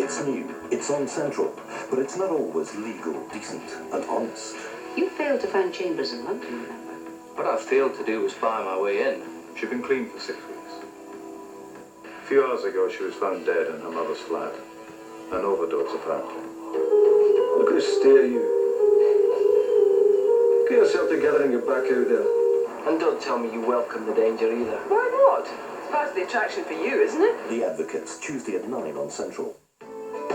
It's new, it's on Central, but it's not always legal, decent and honest. You failed to find Chambers in London, remember? What I failed to do was find my way in. She'd been clean for 6 weeks. A few hours ago, she was found dead in her mother's flat. An overdose, apparently. Look how stare you. Get yourself together and get back out there. And don't tell me you welcome the danger either. Why not? It's part of the attraction for you, isn't it? The Advocates, Tuesday at 9 on Central.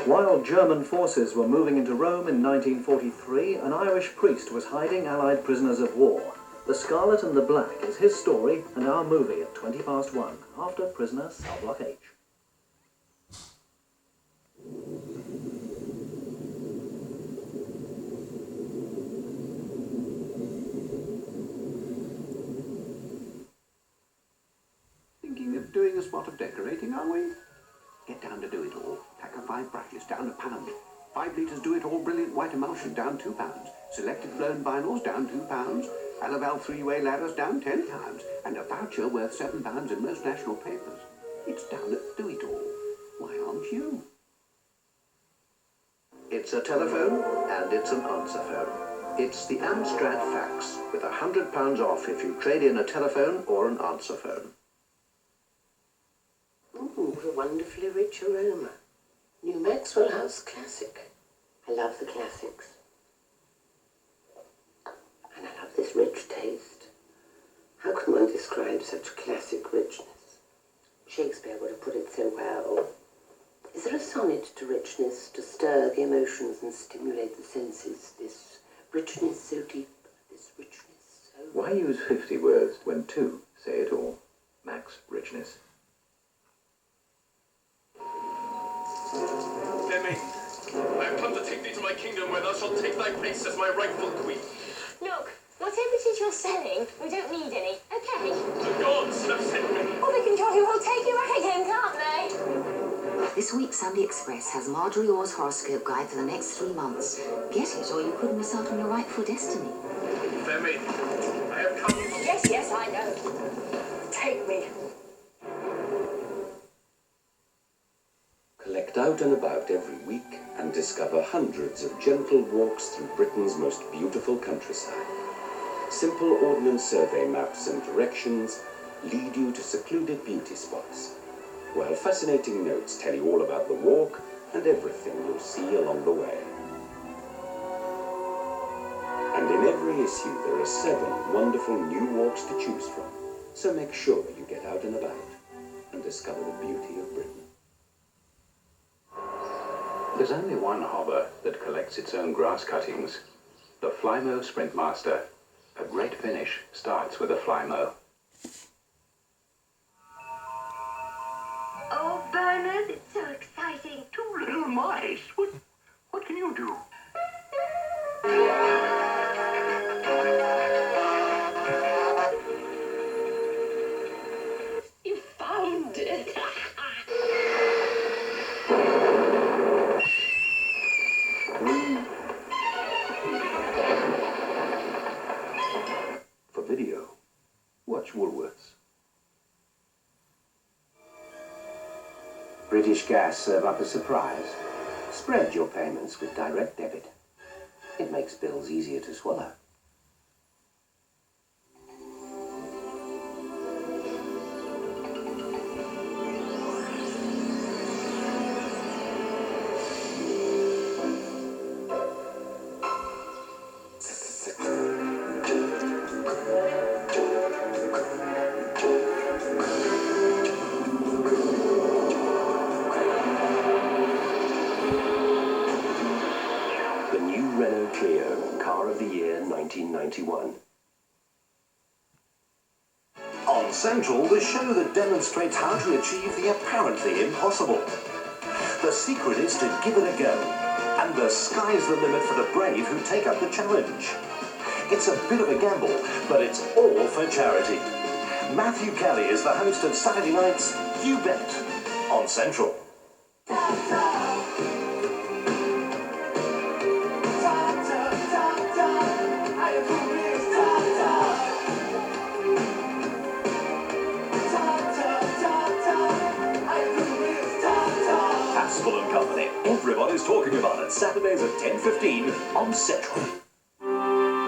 While German forces were moving into Rome in 1943, an Irish priest was hiding Allied prisoners of war. The Scarlet and the Black is his story and our movie at 1:20 after Prisoner Cell Block H. Thinking of doing a spot of decorating, are we? Get down to do it all. Pack of 5 brushes, down £1. 5 litres do it all brilliant white emulsion, down £2. Selected blown vinyls, down £2. Alaval 3-way ladders, down £10. And a voucher worth £7 in most national papers. It's down at Do It All. Why aren't you? It's a telephone and it's an answer phone. It's the Amstrad Fax with £100 off if you trade in a telephone or an answer phone. Ooh, a wonderfully rich aroma. New Maxwell House Classic. I love the classics. And I love this rich taste. How can one describe such classic richness? Shakespeare would have put it so well. Is there a sonnet to richness, to stir the emotions and stimulate the senses? This richness so deep, this richness so... Why use 50 words when 2 say it all? Max richness. Fair maiden, I have come to take thee to my kingdom where thou shalt take thy place as my rightful queen. Look, whatever it is you're selling, we don't need any, okay? The gods have sent me. Or they can jolly well take you back again, can't they? This week's Sunday Express has Marjorie Orr's horoscope guide for the next 3 months. Get it, or you could miss out on your rightful destiny. Fair maiden, I have come... Yes, I know. Take me. Collect out and about every week and discover hundreds of gentle walks through Britain's most beautiful countryside. Simple ordnance survey maps and directions lead you to secluded beauty spots, while fascinating notes tell you all about the walk and everything you'll see along the way. And in every issue there are 7 wonderful new walks to choose from, so make sure you get out and about and discover the beauty of Britain. There's only one hobber that collects its own grass cuttings. The Flymo Sprintmaster. A great finish starts with a Flymo. Oh, Bernard, it's so exciting. 2 little mice. What can you do? You found it. For video, watch Woolworths. British Gas serve up a surprise. Spread your payments with direct debit. It makes bills easier to swallow. Car of the Year 1991. On Central, the show that demonstrates how to achieve the apparently impossible. The secret is to give it a go, and the sky's the limit for the brave who take up the challenge. It's a bit of a gamble, but it's all for charity. Matthew Kelly is the host of Saturday Night's You Bet on Central. Company. Saturdays at 10:15 on Central.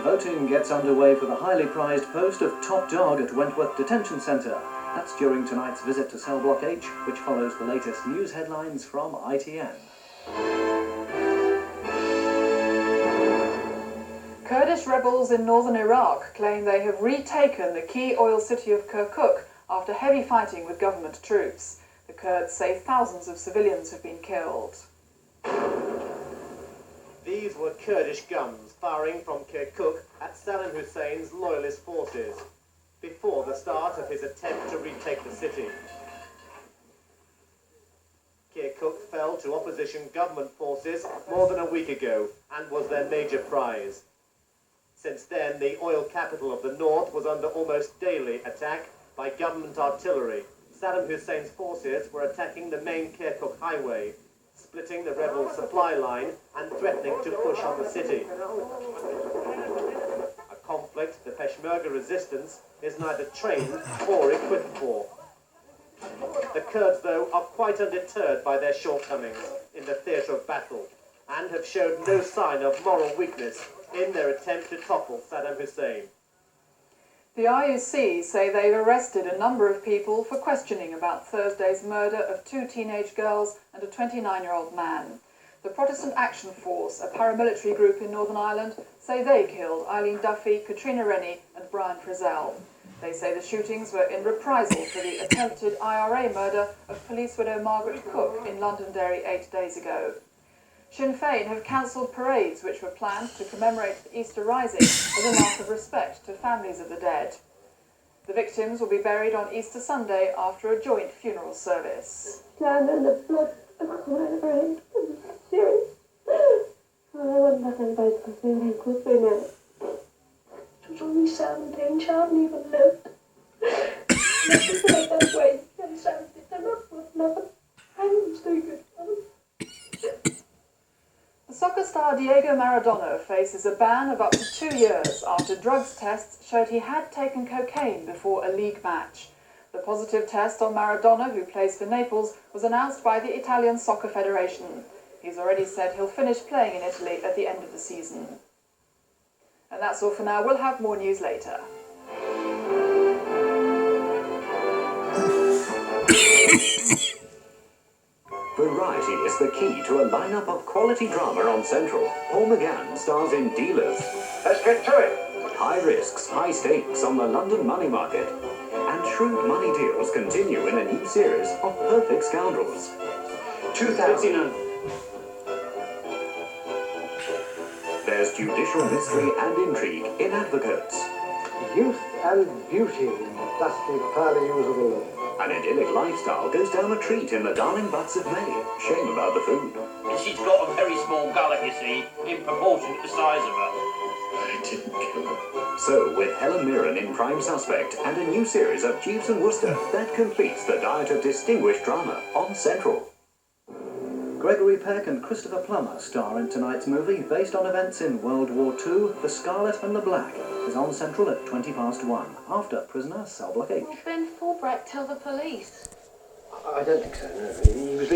Voting gets underway for the highly prized post of top dog at Wentworth Detention Centre. That's during tonight's visit to Cell Block H, which follows the latest news headlines from ITN. Kurdish rebels in northern Iraq claim they have retaken the key oil city of Kirkuk after heavy fighting with government troops. The Kurds say thousands of civilians have been killed. These were Kurdish guns firing from Kirkuk at Saddam Hussein's loyalist forces before the start of his attempt to retake the city. Kirkuk fell to opposition government forces more than a week ago and was their major prize. Since then, the oil capital of the north was under almost daily attack by government artillery. Saddam Hussein's forces were attacking the main Kirkuk highway, splitting the rebel supply line and threatening to push on the city. A conflict the Peshmerga resistance is neither trained or equipped for. The Kurds, though, are quite undeterred by their shortcomings in the theatre of battle and have showed no sign of moral weakness in their attempt to topple Saddam Hussein. The IUC say they've arrested a number of people for questioning about Thursday's murder of 2 teenage girls and a 29-year-old man. The Protestant Action Force, a paramilitary group in Northern Ireland, say they killed Eileen Duffy, Katrina Rennie and Brian Frizzell. They say the shootings were in reprisal for the attempted IRA murder of police widow Margaret Cook in Londonderry 8 days ago. Sinn Féin have cancelled parades which were planned to commemorate the Easter Rising as a mark of respect to families of the dead. The victims will be buried on Easter Sunday after a joint funeral service. Down in the blood, I rain. Serious. I wasn't that anybody because they were good for now. She was only 17, she hadn't even lived. Nothing like that way. And 17, they're not worth nothing. I was stupid. The soccer star Diego Maradona faces a ban of up to 2 years after drugs tests showed he had taken cocaine before a league match. The positive test on Maradona, who plays for Naples, was announced by the Italian Soccer Federation. He's already said he'll finish playing in Italy at the end of the season. And that's all for now. We'll have more news later. Variety is the key to a lineup of quality drama on Central. Paul McGann stars in Dealers. Let's get to it. High risks, high stakes on the London money market. And shrewd money deals continue in a new series of Perfect Scoundrels. 2000. There's judicial mystery and intrigue in Advocates. Youth and beauty in the dusty purlieus of the law. An idyllic lifestyle goes down a treat in the darling buds of May. Shame about the food. She's got a very small gullet, you see, in proportion to the size of her. I didn't kill her. So, with Helen Mirren in prime suspect and a new series of Jeeves and Wooster, that completes the diet of distinguished drama on Central. Gregory Peck and Christopher Plummer star in tonight's movie based on events in World War II. The Scarlet and the Black is on Central at 1:20 after Prisoner Cell Block H. Will Ben Fulbright tell the police? I don't think so, no. He was